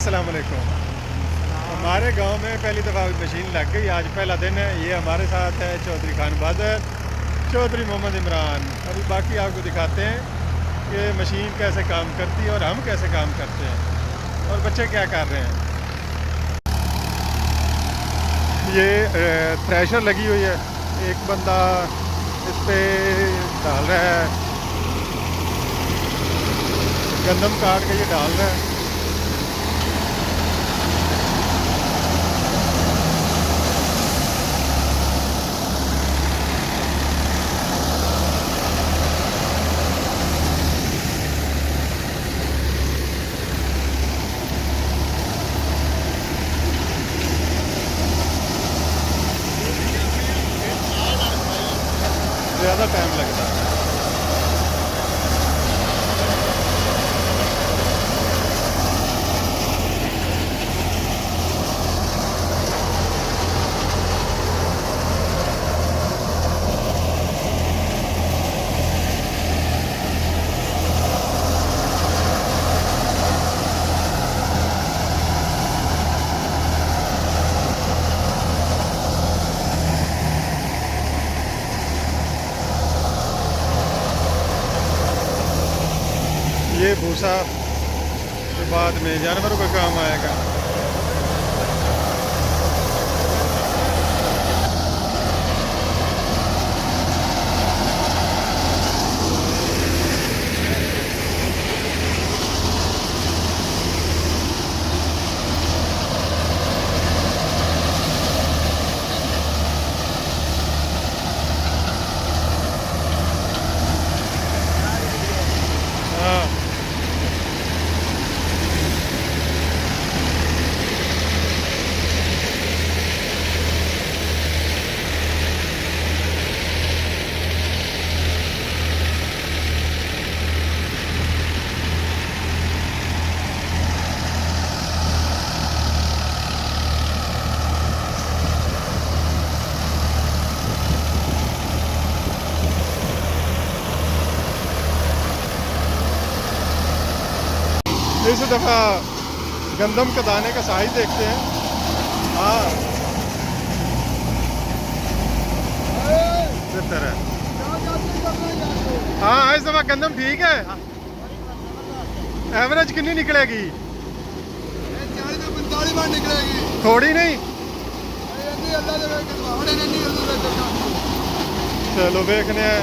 अस्सलाम वालेकुम। हमारे गांव में पहली दफ़ा मशीन लग गई, आज पहला दिन है। ये हमारे साथ है चौधरी खान बादल, चौधरी मोहम्मद इमरान। अभी बाकी आपको दिखाते हैं कि मशीन कैसे काम करती है और हम कैसे काम करते हैं और बच्चे क्या कर रहे हैं। ये थ्रेशर लगी हुई है, एक बंदा इस पर डाल रहा है, गंदम काट के ये डाल रहा है। ज़्यादा टाइम लगता है। ये भूसा के बाद में जानवरों का काम आएगा। हाँ, इस दफ़ा गंदम का दाने का साइज देखते हैं। हाँ, बेहतर है। हाँ, इस दफ़ा गंदम ठीक है। एवरेज कितनी निकलेगी? 40 बार निकलेगी, थोड़ी नहीं। चलो देखने हैं।